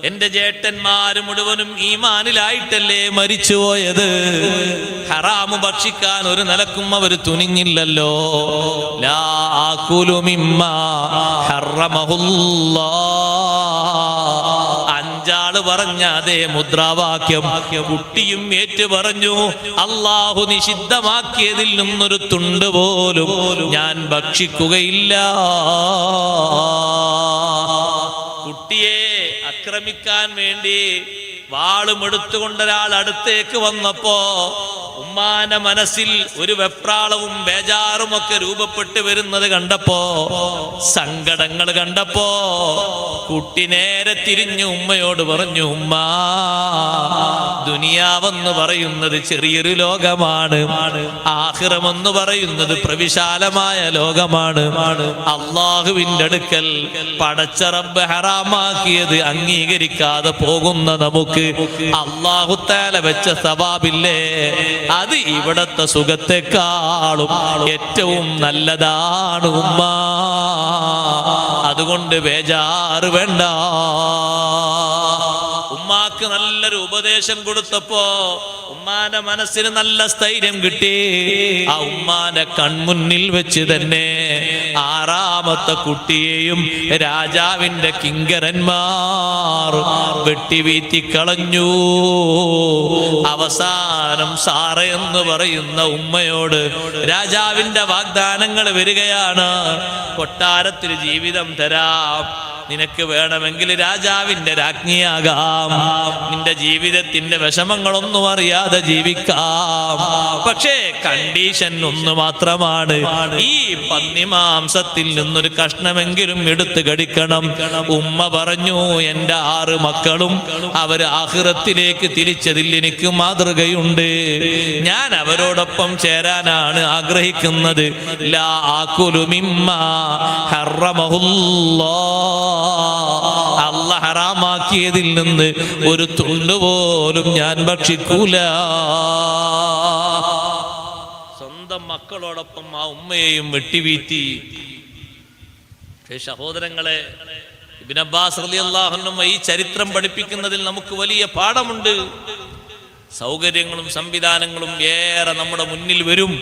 എന്റെ ജേട്ടന്മാര് മുഴുവനും ഈമാനിലായിട്ടല്ലേ മരിച്ചുപോയത്. ഹറാമു ഭക്ഷിക്കാൻ ഒരു നിലക്കും അവർ തുനിഞ്ഞില്ലല്ലോ. ലാ ആകുലു മിമ്മാ ഹറമഹുല്ലാഹ്. 5 ആള് പറഞ്ഞ അതേ മുദ്രാവാക്യം കുട്ടിയും ഏറ്റു പറഞ്ഞു. അല്ലാഹു നിഷിദ്ധമാക്കിയതിൽ നിന്നൊരു തുണ്ട് പോലും ഞാൻ ഭക്ഷിക്കുകയില്ല. കുട്ടിയെ ആക്രമിക്കാൻ വേണ്ടി വാളും എടുത്തുകൊണ്ടൊരാൾ അടുത്തേക്ക് വന്നപ്പോ ഉമ്മാന്റെ മനസ്സിൽ ഒരു വെപ്രാളവും ബേജാറും ഒക്കെ രൂപപ്പെട്ട് വരുന്നത് കണ്ടപ്പോ, സങ്കടങ്ങൾ കണ്ടപ്പോ കുട്ടി നേരെ തിരിഞ്ഞു ഉമ്മയോട് പറഞ്ഞു, ഉമ്മാ, ദുനിയാവെന്ന് പറയുന്നത് ചെറിയൊരു ലോകമാണ്. ആഖിറമെന്ന് പറയുന്നത് പ്രവിശാലമായ ലോകമാണ്. അള്ളാഹുവിന്റെ അടുക്കൽ പടച്ച റബ്ബ് ഹറാമാക്കിയത് അംഗീകരിക്കാതെ പോകുന്ന നമുക്ക് അള്ളാഹു തആല വെച്ച സവാബില്ലേ, അത് ഇവിടത്തെ സുഖത്തെക്കാളും ഏറ്റവും നല്ലതാണ് ഉമ്മ. അതുകൊണ്ട് ബേജാറ് വേണ്ട. ഉമ്മാക്ക് നല്ലൊരു ഉപദേശം കൊടുത്തപ്പോ ഉമ്മാന്റെ മനസ്സിന് നല്ല സ്ഥൈര്യം കിട്ടി. ആ ഉമ്മാന്റെ കൺമുന്നിൽ വെച്ച് തന്നെ 6ാമത്തെ കുട്ടിയെയും രാജാവിന്റെ കിങ്കരന്മാർ വെട്ടിവീത്തി കളഞ്ഞു. അവസാനം സാറ എന്ന് പറയുന്ന ഉമ്മയോട് രാജാവിന്റെ വാഗ്ദാനങ്ങൾ വരികയാണ്. കൊട്ടാരത്തിൽ ജീവിതം തരാം, നിനക്ക് വേണമെങ്കിൽ രാജാവിന്റെ രാജ്ഞിയാകാം, നിന്റെ ജീവിതത്തിന്റെ വിഷമങ്ങളൊന്നും അറിയാതെ ജീവിക്കാം. പക്ഷേ കണ്ടീഷൻ ഒന്ന് മാത്രമാണ്, ഈ പന്നിമാംസത്തിൽ നിന്നൊരു കഷ്ണമെങ്കിലും എടുത്ത് കടിക്കണം. ഉമ്മ പറഞ്ഞു, എന്റെ 6 മക്കളും അവർ ആഖിറത്തിലേക്ക് തിരിച്ചതിൽ എനിക്ക് മാതൃകയുണ്ട്. ഞാൻ അവരോടൊപ്പം ചേരാനാണ് ആഗ്രഹിക്കുന്നത്. ലാ ആകുലു മിമ്മാ ഹറമഹുല്ലാഹ്. അല്ലാഹ് ഹറാമാക്കിയതിൽ നിന്ന് ഒരു തുണ്ട് പോലും ഞാൻ ഭക്ഷിക്കൂല. സ്വന്തം മക്കളോടൊപ്പം ആ ഉമ്മയെയും വെട്ടിവീറ്റി. സഹോദരങ്ങളെ, ഇബ്നു അബ്ബാസ് റളിയല്ലാഹു അൻഹു ഈ ചരിത്രം പഠിപ്പിക്കുന്നതിൽ നമുക്ക് വലിയ പാഠമുണ്ട്. സൗകര്യങ്ങളും സംവിധാനങ്ങളും ഏറെ നമ്മുടെ മുന്നിൽ വരും.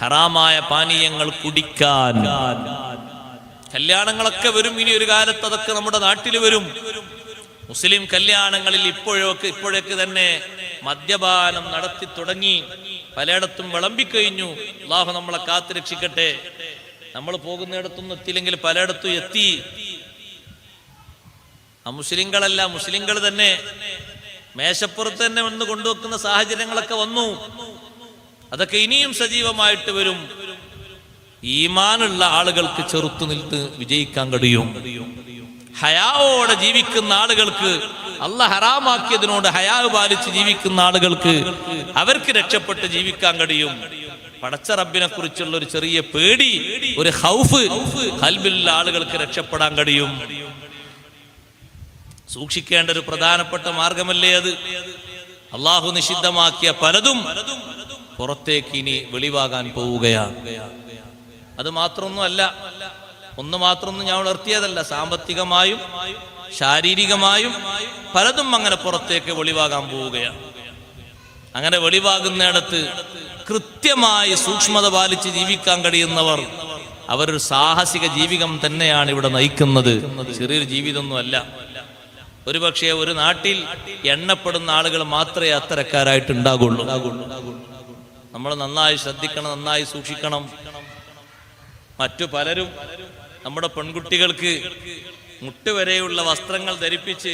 ഹറാമായ പാനീയങ്ങൾ കുടിക്കാൻ കല്യാണങ്ങളൊക്കെ വരും. ഇനി ഒരു കാലത്ത് അതൊക്കെ നമ്മുടെ നാട്ടിൽ വരും. മുസ്ലിം കല്യാണങ്ങളിൽ ഇപ്പോഴൊക്കെ തന്നെ മദ്യപാനം നടത്തി തുടങ്ങി. പലയിടത്തും വിളമ്പിക്കഴിഞ്ഞു. അല്ലാഹു നമ്മളെ കാത്തു രക്ഷിക്കട്ടെ. നമ്മൾ പോകുന്നിടത്തൊന്നും എത്തിയില്ലെങ്കിൽ പലയിടത്തും എത്തി. മുസ്ലിങ്ങളല്ല, മുസ്ലിങ്ങൾ തന്നെ മേശപ്പുറത്ത് തന്നെ വന്ന് കൊണ്ടുവെക്കുന്ന സാഹചര്യങ്ങളൊക്കെ വന്നു. അതൊക്കെ ഇനിയും സജീവമായിട്ട് വരും. ഈമാനുള്ള ആളുകൾക്ക് ചെറുത്തു നിൽത്ത് വിജയിക്കാൻ കഴിയും. ഹയാവോടെ ജീവിക്കുന്ന ആളുകൾക്ക്, അല്ലാഹ് ഹറാമാക്കിയതിനോട് ഹയാ പാലിച്ച് ജീവിക്കുന്ന ആളുകൾക്ക് അവർക്ക് രക്ഷപ്പെട്ട് ജീവിക്കാൻ കഴിയും. പടച്ച റബ്ബിനെ കുറിച്ചുള്ള ഒരു ചെറിയ പേടി, ഒരു ഖൗഫ് ഖൽബിലുള്ള ആളുകൾക്ക് രക്ഷപ്പെടാൻ കഴിയും. സൂക്ഷിക്കേണ്ട ഒരു പ്രധാനപ്പെട്ട മാർഗമല്ലേ അത്. അള്ളാഹു നിഷിദ്ധമാക്കിയ പലതും പുറത്തേക്ക് ഇനി വെളിവാകാൻ പോവുകയാണ്. അത് മാത്രമൊന്നുമല്ല, ഒന്ന് മാത്രമൊന്നും ഞാൻ ഉണർത്തിയതല്ല. സാമ്പത്തികമായും ശാരീരികമായും പലതും അങ്ങനെ പുറത്തേക്ക് വെളിവാകാൻ പോവുകയാണ്. അങ്ങനെ വെളിവാകുന്നിടത്ത് കൃത്യമായി സൂക്ഷ്മത പാലിച്ച് ജീവിക്കാൻ കഴിയുന്നവർ അവരൊരു സാഹസിക ജീവിതം തന്നെയാണ് ഇവിടെ നയിക്കുന്നത്. ചെറിയൊരു ജീവിതമൊന്നും അല്ല. ഒരുപക്ഷെ ഒരു നാട്ടിൽ എണ്ണപ്പെടുന്ന ആളുകൾ മാത്രമേ അത്തരക്കാരായിട്ടുണ്ടാകുള്ളൂ. നമ്മൾ നന്നായി ശ്രദ്ധിക്കണം, നന്നായി സൂക്ഷിക്കണം. മറ്റു പലരും നമ്മുടെ പെൺകുട്ടികൾക്ക് മുട്ടുവരെയുള്ള വസ്ത്രങ്ങൾ ധരിപ്പിച്ച്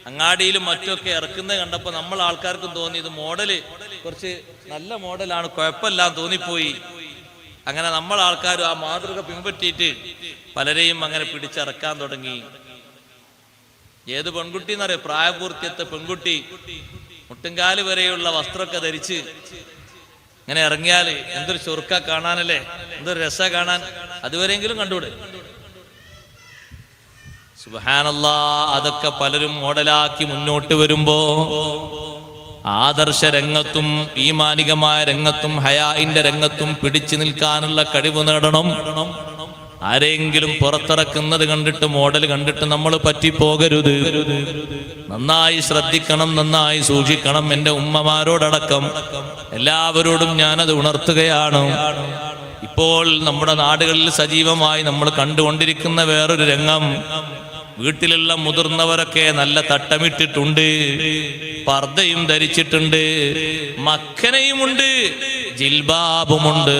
അങ്ങാടിയിലും മറ്റൊക്കെ ഇറക്കുന്നത് കണ്ടപ്പോൾ നമ്മൾ ആൾക്കാർക്കും തോന്നി ഇത് മോഡല് കുറച്ച് നല്ല മോഡലാണ്, കുഴപ്പമില്ലാന്ന് തോന്നിപ്പോയി. അങ്ങനെ നമ്മൾ ആൾക്കാരും ആ മാതൃക പിൻപറ്റിയിട്ട് പലരെയും അങ്ങനെ പിടിച്ചിറക്കാൻ തുടങ്ങി. ഏത് പെൺകുട്ടി എന്നറിയാം, പ്രായപൂർത്തിയത്തെ പെൺകുട്ടി മുട്ടുംകാല് വരെയുള്ള വസ്ത്രമൊക്കെ ധരിച്ച് ഇങ്ങനെ ഇറങ്ങിയാല് എന്തൊരു ചൊറുക്ക കാണാനല്ലേ, എന്തൊരു രസ കാണാൻ. അതുവരെയെങ്കിലും കണ്ടൂടെ? സുബ്ഹാനല്ലാഹ്. അതൊക്കെ പലരും മോഡലാക്കി മുന്നോട്ട് വരുമ്പോ ആദർശ രംഗത്തും ഈമാനികമായ രംഗത്തും ഹയാഇന്റെ രംഗത്തും പിടിച്ചു നിൽക്കാനുള്ള കഴിവ് നേടണം. ആരെങ്കിലും പുറത്തിറക്കുന്നത് കണ്ടിട്ട്, മോഡൽ കണ്ടിട്ട് നമ്മൾ പറ്റിപ്പോകരുത്. നന്നായി ശ്രദ്ധിക്കണം, നന്നായി സൂക്ഷിക്കണം. എൻ്റെ ഉമ്മമാരോടടക്കം എല്ലാവരോടും ഞാനത് ഉണർത്തുകയാണ്. ഇപ്പോൾ നമ്മുടെ നാടുകളിൽ സജീവമായി നമ്മൾ കണ്ടുകൊണ്ടിരിക്കുന്ന വേറൊരു രംഗം, വീട്ടിലുള്ള മുതിർന്നവരൊക്കെ നല്ല തട്ടമിട്ടിട്ടുണ്ട്, പർദ്ദയും ധരിച്ചിട്ടുണ്ട്, മക്കനയുമുണ്ട്, ജിൽബാബുമുണ്ട്.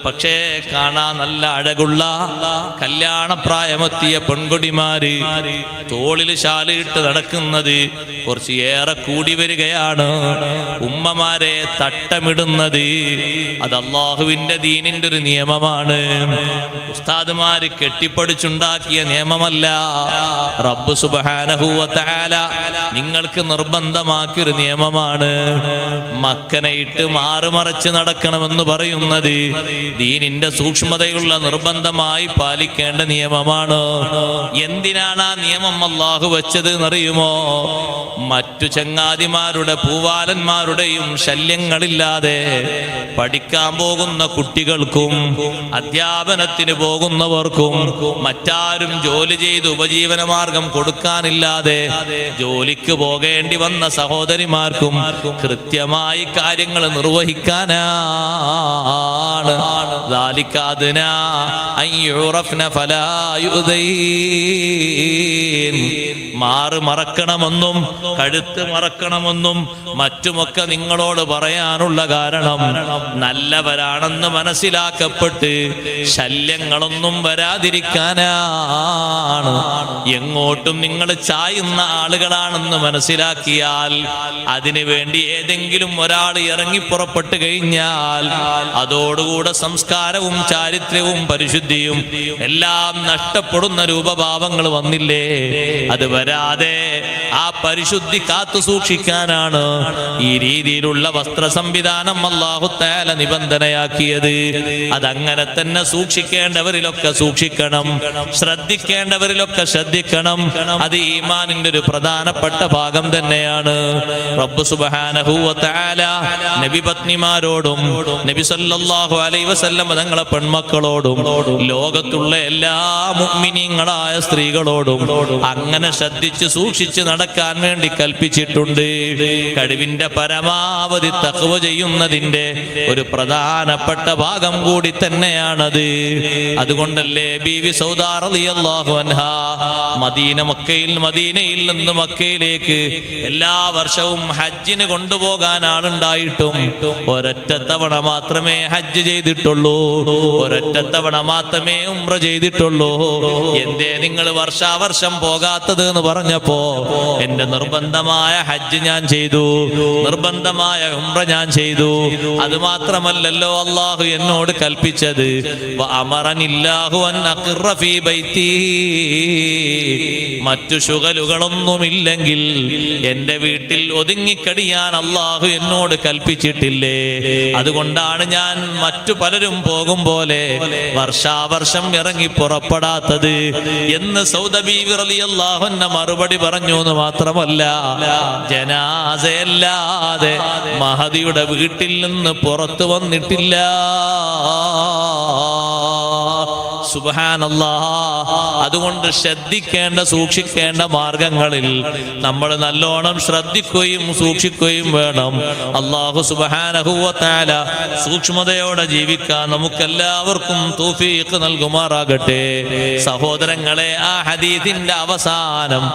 പക്ഷേ കാണാൻ നല്ല അഴകുള്ള കല്യാണപ്രായമെത്തിയ പെൺകുടിമാര് തോളിൽ ശാലിട്ട് നടക്കുന്നത് കുറച്ച് ഏറെ കൂടി വരികയാണ്. ഉമ്മമാരെ തട്ടമിടുന്നത് അത് അല്ലാഹുവിന്റെ ദീനിന്റെ ഒരു നിയമമാണ്. ഉസ്താദുമാര് കെട്ടിപ്പടിച്ചുണ്ടാക്കിയ നിയമമല്ല. റബ്ബ് സുബ്ഹാനഹു വ തആല നിങ്ങൾക്ക് നിർബന്ധമാക്കിയൊരു നിയമമാണ്. മക്കനയിട്ട് മാറുമറച്ച് നടക്കണമെന്ന് പറയുന്നത് ദീനിന്റെ സൂക്ഷ്മതയുള്ള നിർബന്ധമായി പാലിക്കേണ്ട നിയമമാണ്. എന്തിനാണ് ആ നിയമം അല്ലാഹു വെച്ചത് എന്നറിയുമോ? മറ്റു ചങ്ങാതിമാരുടെ പൂവാലന്മാരുടെയും ശല്യങ്ങളില്ലാതെ പഠിക്കാൻ പോകുന്ന കുട്ടികൾക്കും അധ്യാപനത്തിന് പോകുന്നവർക്കും മറ്റാരും ജോലി ചെയ്ത് ഉപജീവനമാർഗം കൊടുക്കാനില്ലാതെ ജോലിക്ക് പോകേണ്ടി വന്ന സഹോദരിമാർക്കും കൃത്യമായി കാര്യങ്ങൾ നിർവഹിക്കാനാണ്. മാറ് മറക്കണമെന്നും കഴുത്ത് മറക്കണമെന്നും മറ്റുമൊക്കെ നിങ്ങളോട് പറയാനുള്ള കാരണം നല്ലവരാണെന്ന് മനസ്സിലാക്കപ്പെട്ട് ശല്യങ്ങളൊന്നും വരാതിരിക്കാനാണ്. എങ്ങോട്ടും നിങ്ങൾ ചായുന്ന ആളുകളാണെന്ന് മനസ്സിലാക്കിയാൽ അതിനു വേണ്ടി ഏതെങ്കിലും ഒരാൾ ഇറങ്ങി പുറപ്പെട്ടു കഴിഞ്ഞാൽ അതോടുകൂടെ സംസ്കാരവും ചാരിത്രവും പരിശുദ്ധിയും എല്ലാം നഷ്ടപ്പെടുന്ന രൂപഭാവങ്ങൾ വന്നില്ലേ? അത് വരാതെ ആ പരിശുദ്ധി കാത്തു സൂക്ഷിക്കാനാണ് ഈ രീതിയിലുള്ള വസ്ത്ര സംവിധാനം അല്ലാഹു തആല നിബന്ധനയാക്കിയത്. അതങ്ങനെ തന്നെ സൂക്ഷിക്കേണ്ടവരിലൊക്കെ സൂക്ഷിക്കണം, ശ്രദ്ധിക്കേണ്ടവരിലൊക്കെ ശ്രദ്ധിക്കണം. അത് ഈമാനിന്റെ ഒരു പ്രധാനപ്പെട്ട ഭാഗം തന്നെയാണ്. റബ്ബ് സുബ്ഹാനഹു വ തആല നബി പത്നിമാരോടും നബി സല്ലല്ലാഹു അലൈഹി വസല്ലം തങ്ങളെ പെൺമക്കളോടും ലോകത്തുള്ള എല്ലാ മുഅ്മിനീങ്ങളായ സ്ത്രീകളോടും അങ്ങനെ ശ്രദ്ധിച്ച് സൂക്ഷിച്ച് നടക്കാൻ വേണ്ടി കൽപ്പിച്ചിട്ടുണ്ട്. കഴിവിന്റെ പരമാവധി തഖ്വ ചെയ്യുന്നതിന്റെ ഒരു പ്രധാനപ്പെട്ട ഭാഗം കൂടി തന്നെയാണത്. അതുകൊണ്ടല്ലേ ബീവി സൗദ റളിയല്ലാഹു അൻഹാ മദീനയിൽ നിന്ന് മക്കയിലേക്ക് എല്ലാ വർഷവും ഹജ്ജിന് കൊണ്ടുപോകാൻ ആളുണ്ടായിട്ടും ഒരൊറ്റ തവണ മാത്രമേ ഹജ്ജ് ചെയ്തിട്ടുള്ളൂ, ഒരൊറ്റ തവണ മാത്രമേ ഉംറ ചെയ്തിട്ടുള്ളൂ. എന്തേ നിങ്ങൾ വർഷാവർഷം പോകാത്തത് എന്ന് പറഞ്ഞപ്പോ എന്റെ നിർബന്ധമായ ഹജ്ജ് ഞാൻ ചെയ്തു, നിർബന്ധമായ ഉംറ ഞാൻ ചെയ്തു. അത് മാത്രമല്ലല്ലോ അല്ലാഹു എന്നോട് കൽപ്പിച്ചത്, വഅമറനില്ലാഹു അൻ അഖിറ ഫീ ബൈതി. മറ്റു ശുഗലുകളൊന്നുമില്ലെങ്കിൽ എന്റെ വീട്ടിൽ ഒതുങ്ങിക്കടിയാൻ അല്ലാഹു എന്നോട് കൽപ്പിച്ചിട്ടില്ലേ? അതുകൊണ്ടാണ് ഞാൻ മറ്റു പലരും പോകും പോലെ വർഷാവർഷം ഇറങ്ങി പുറപ്പെടാത്തത് എന്ന് സൗദ ബീവി റളിയല്ലാഹു അൻഹ മറുപടി പറഞ്ഞു. എന്ന് മാത്രമല്ല, ജനാസയല്ലാതെ മഹദിയുടെ വീട്ടിൽ നിന്ന് പുറത്തു വന്നിട്ടില്ല. സുബ്ഹാനല്ലാഹ്. അതുകൊണ്ട് ശ്രദ്ധിക്കേണ്ട സൂക്ഷിക്കേണ്ട മാർഗങ്ങളിൽ നമ്മൾ നല്ലോണം ശ്രദ്ധിക്കുകയും സൂക്ഷിക്കുകയും വേണം. അല്ലാഹു സുബ്ഹാനഹു വ തആല സൂക്ഷ്മതയോടെ ജീവിക്കാൻ നമുക്കെല്ലാവർക്കും തൗഫീഖ് നൽകുമാറാകട്ടെ. സഹോദരങ്ങളെ, ആ ഹദീസിന്റെ അവസാനം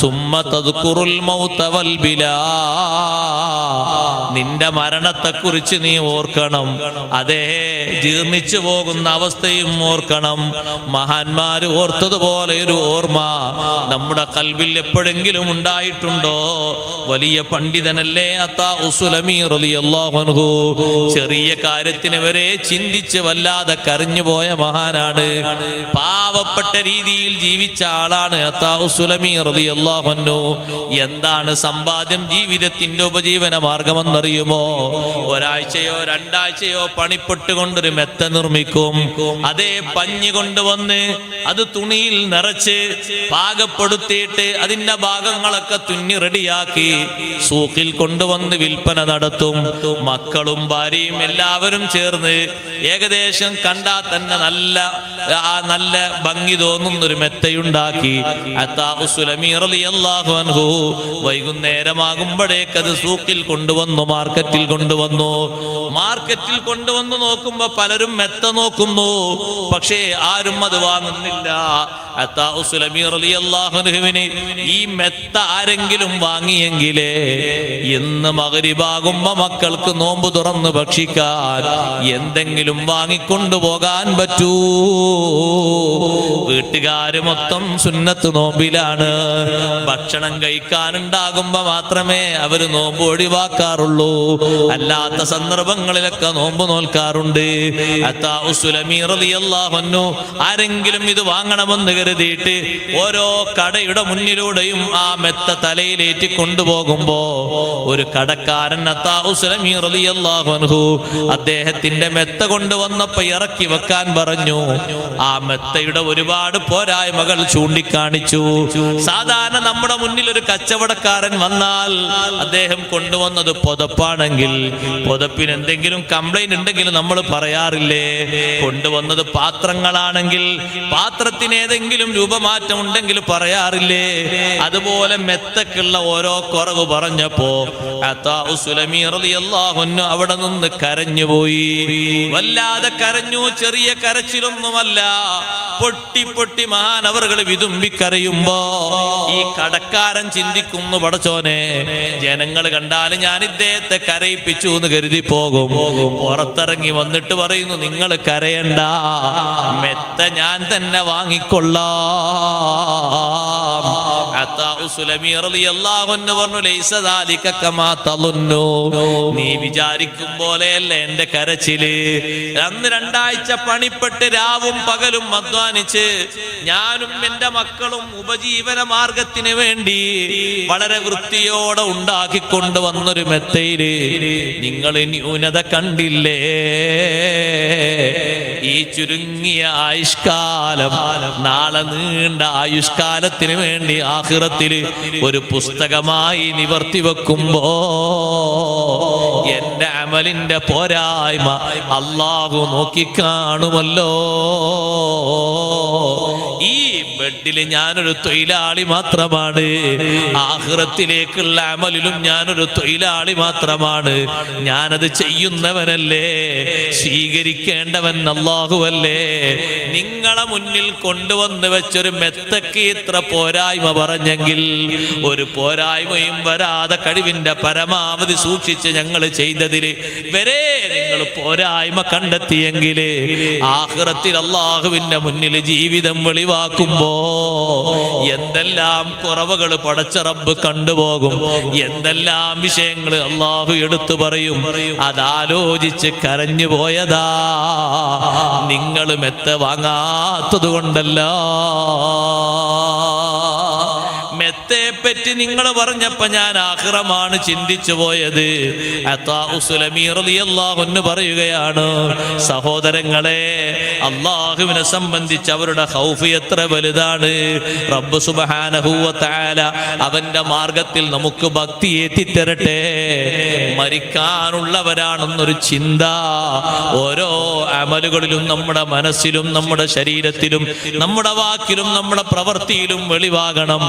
സുമ്മ തദ്കുറുൽ മൗത വൽ ബിലാ, നിന്റെ മരണത്തെക്കുറിച്ച് നീ ഓർക്കണം, അതേ ജീർണിച്ചു പോകുന്ന അവസ്ഥയും ഓർക്കണം. മഹാന്മാര് ഓർത്തതുപോലെ ഒരു ഓർമ്മ നമ്മുടെ ഖൽബിൽ എപ്പോഴെങ്കിലും ഉണ്ടായിട്ടുണ്ടോ? വലിയ പണ്ഡിതനല്ലേ അത്താ ഉസുലമി റളിയല്ലാഹു അൻഹു. ചെറിയ കാര്യത്തിന് വരെ ചിന്തിച്ച് വല്ലാതെ കരഞ്ഞു പോയ മഹാനാണ്. പാവപ്പെട്ട രീതിയിൽ ജീവിച്ച ആളാണ് അത്താ ഉസുലമി റളിയല്ലാഹു അൻഹു. എന്താണ് സമ്പാദ്യം, ജീവിതത്തിന്റെ ഉപജീവന മാർഗമെന്നറിയുമോ? ഒരാഴ്ചയോ രണ്ടാഴ്ചയോ പണിപ്പെട്ടുകൊണ്ടൊരു മെത്ത നിർമ്മിക്കും. അതേ പഞ്ഞി കൊണ്ടുവന്ന് അത് തുണിയിൽ നിറച്ച് പാകപ്പെടുത്തിയിട്ട് അതിന്റെ ഭാഗങ്ങളൊക്കെ തുന്നി റെഡിയാക്കി സൂക്കിൽ കൊണ്ടുവന്ന് വിൽപ്പന നടത്തും. മക്കളും ഭാര്യയും എല്ലാവരും ചേർന്ന് ഏകദേശം കണ്ടാൽ തന്നെ നല്ല ഭംഗി തോന്നുന്നൊരു മെത്തയുണ്ടാക്കി അത്താ ഉസുലമി റളിയല്ലാഹു അൻഹു വൈകുന്നേരമാകുമ്പോഴേക്ക് അത് സൂക്കിൽ കൊണ്ടുവന്നു, മാർക്കറ്റിൽ കൊണ്ടുവന്നു. മാർക്കറ്റിൽ കൊണ്ടുവന്നു നോക്കുമ്പോ പലരും മെത്ത നോക്കുന്നു, പക്ഷേ ആരും അത് വാങ്ങുന്നില്ല. അത്താ ഉസുലമി റളിയല്ലാഹു അൻഹുവിന് ഈ മെത്ത ആരെങ്കിലും വാങ്ങിയെങ്കിലേ ഇന്ന് മഗ്‌രിബാകുമ്പോ മക്കൾക്ക് നോമ്പ് തുറന്ന് ഭക്ഷിക്കാൻ എന്തെങ്കിലും വാങ്ങിക്കൊണ്ടു പോകാൻ പറ്റൂ. വീട്ടുകാര് മൊത്തം സുന്നത്ത് നോമ്പിലാണ്. ഭക്ഷണം കഴിക്കാനുണ്ടാകുമ്പോ മാത്രമേ അവര് നോമ്പ് ഒഴിവാക്കാറുള്ളൂ. അല്ലാത്ത സന്ദർഭങ്ങളിലൊക്കെ നോമ്പ് നോൽക്കാറുണ്ട്. അത്താ ഉസുലമി റളിയല്ലാഹു അൻഹു ആരെങ്കിലും ഇത് വാങ്ങണമെന്ന് കരുതിയിട്ട് ഓരോ കടയുടെ മുന്നിലൂടെയും ആ മെത്ത തലയിലേറ്റി കൊണ്ടുപോകുമ്പോ ഒരു കടക്കാരൻ അത്താ ഉസുലമി റളിയല്ലാഹു അൻഹു അദ്ദേഹത്തിന്റെ മെത്ത കൊണ്ടുവന്നപ്പോ ഇറക്കി വെക്കാൻ പറഞ്ഞു. ആ മെത്തയുടെ ഒരുപാട് പോരായ്മകൾ ചൂണ്ടിക്കാണിച്ചു. സാധാരണ നമ്മുടെ മുന്നിൽ ഒരു കച്ചവടക്കാരൻ വന്നാൽ അദ്ദേഹം കൊണ്ടുവന്നത് പുതപ്പാണെങ്കിൽ പുതപ്പിന് എന്തെങ്കിലും കംപ്ലൈന്റ് ഉണ്ടെങ്കിൽ നമ്മൾ പറയാറില്ലേ? കൊണ്ടുവന്നത് പാത്രങ്ങളാണെങ്കിൽ പാത്രത്തിന് ഏതെങ്കിലും രൂപമാറ്റം ഉണ്ടെങ്കിൽ പറയാറില്ലേ? അതുപോലെ മെത്തക്കുള്ള ഓരോ കുറവ് പറഞ്ഞപ്പോ അത്താ ഉസുലമി റളിയല്ലാഹു അൻഹു അവിടെ നിന്ന് കരഞ്ഞുപോയി. വല്ലാതെ കരഞ്ഞു. ചെറിയ കരച്ചിലൊന്നുമല്ല, പൊട്ടി പൊട്ടി മഹാനവറുകൾ വിതുമ്പിക്കരയുമ്പോ ഈ കടക്കാരൻ ചിന്തിക്കുന്നു, പടച്ചോനെ ജനങ്ങൾ കണ്ടാലും ഞാൻ ഇദ്ദേഹത്തെ കരയിപ്പിച്ചു എന്ന് കരുതി പോകും. പുറത്തിറങ്ങി വന്നിട്ട് പറയുന്നു, നിങ്ങൾ കരയണ്ട, മെത്ത ഞാൻ തന്നെ വാങ്ങിക്കൊള്ളാം. അത്താ ഉസുലമി റളിയല്ലാഹു അൻഹു പറഞ്ഞു, ലൈസ ദാലിക കമാ തളുന്നു. നീ വിചാരിക്കും പോലെയല്ല എന്റെ കരച്ചില്. അന്ന് രണ്ടാഴ്ച പണിപ്പെട്ട് രാവും പകലും അധ്വാനിച്ച് ഞാനും എന്റെ മക്കളും ഉപജീവന മാർഗത്തിന് വേണ്ടി വളരെ വൃത്തിയോടെ ഉണ്ടാക്കിക്കൊണ്ട് വന്നൊരു മെത്തയില് നിങ്ങൾ ന്യൂനത കണ്ടില്ലേ? ഈ ചുരുങ്ങിയ ആയുഷ്കാലം നാളെ നീണ്ട ആയുഷ്കാലത്തിന് വേണ്ടി ആഖിറത്തില് ഒരു പുസ്തകമായി നിവർത്തി വെക്കുമ്പോ എന്റെ അമലിന്റെ പോരായ്മ അല്ലാഹു നോക്കിക്കാണുമല്ലോ. ഈ ബെഡിൽ ഞാനൊരു തൊഴിലാളി മാത്രമാണ്, ആഖിറത്തിലേക്കുള്ള അമലിലും ഞാനൊരു തൊഴിലാളി മാത്രമാണ്. ഞാനത് ചെയ്യുന്നവനല്ലേ, സ്വീകരിക്കേണ്ടവൻ അല്ലാഹുവല്ലേ. നിങ്ങളെ മുന്നിൽ കൊണ്ടുവന്ന് വെച്ചൊരു മെത്തക്ക് ഇത്ര പോരായ്മ പറഞ്ഞെങ്കിൽ ഒരു പോരായ്മയും വരാതെ കഴിവിന്റെ പരമാവധി സൂക്ഷിച്ച് ഞങ്ങൾ ചെയ്തതിൽ വരെ നിങ്ങൾ പോരായ്മ കണ്ടെത്തിയെങ്കിലേ ആഖിറത്തിൽ അല്ലാഹുവിന്റെ മുന്നിൽ ജീവിതം വെളിവാക്കുമ്പോ എന്തെല്ലാം കുറവുകൾ പടച്ച റബ്ബ് കണ്ടുപോകും, എന്തെല്ലാം വിഷയങ്ങൾ അല്ലാഹു എടുത്തു പറയും. അതാലോചിച്ച് കരഞ്ഞു പോയതാ. നിങ്ങൾ മെത്ത വാങ്ങാത്തത് കൊണ്ടല്ല. മെത്തയെ പറ്റി നിങ്ങൾ പറഞ്ഞപ്പോ ഞാൻ ആഖിറമാണ് ചിന്തിച്ചു പോയത്. അത്താ ഉസുലമി റളിയല്ലാഹു അൻഹു പറയുകയാണ്, സഹോദരങ്ങളെ, അല്ലാഹുവിനെ സംബന്ധിച്ച് അവരുടെ ഖൗഫ് എത്ര വലുതാണ്. റബ്ബ് സുബ്ഹാനഹു വ തആല അവന്റെ മാർഗത്തിൽ നമുക്ക് ഭക്തി എത്തിത്തരട്ടെ. മരിക്കാനുള്ളവരാണെന്നൊരു ചിന്ത ഓരോ അമലുകളിലും നമ്മുടെ മനസ്സിലും നമ്മുടെ ശരീരത്തിലും നമ്മുടെ വാക്കിലും നമ്മുടെ പ്രവൃത്തിയിലും വെളിവാകണം.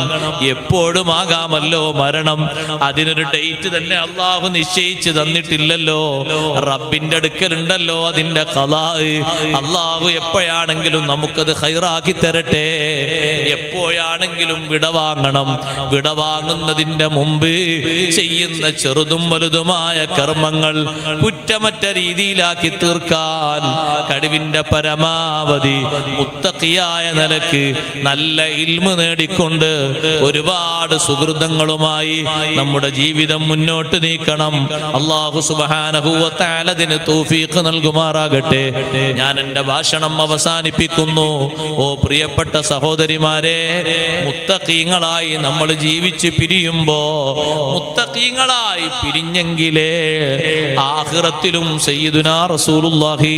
എപ്പോഴും ആകാമല്ലോ മരണം. അതിനൊരു ഡേറ്റ് തന്നെ അല്ലാഹു നിശ്ചയിച്ച് തന്നിട്ടില്ലല്ലോ. റബ്ബിന്റെ അടുക്കലുണ്ടല്ലോ അതിന്റെ ഖളാ. അല്ലാഹു എപ്പോഴാണെങ്കിലും നമുക്കത് ഖൈറാക്കി തരട്ടെ. എപ്പോഴാണെങ്കിലും വിടവാങ്ങണം. വിടവാങ്ങുന്നതിന്റെ മുമ്പ് ചെയ്യുന്ന ചെറുതും വലുതുമായ കർമ്മങ്ങൾ കുറ്റമറ്റ രീതിയിലാക്കി തീർക്കാൻ കഴിവിന്റെ പരമാവധി മുത്തഖിയായ നിലക്ക് നല്ല ഇൽമു നേടിക്കൊണ്ട് ഒരുപാട് സുഹൃതങ്ങളുമായി നമ്മുടെ ജീവിതം മുന്നോട്ട് നീക്കണം. അല്ലാഹു സുബ്ഹാനഹു വ തആല അതിന് തൗഫീഖ് നൽകുമാറാകട്ടെ. ഞാൻ എൻ്റെ ഭാഷണം അവസാനിപ്പിക്കുന്നു. ഓ പ്രിയപ്പെട്ട സഹോദരിമാരെ, മുത്തഖീങ്ങളായി നമ്മൾ ജീവിച്ച് പിരിയുമ്പോ മുത്തഖീങ്ങളായി പിരിഞ്ഞെങ്കിലേ ആഖിറത്തിലും സയ്യിദുനാ റസൂലുള്ളാഹി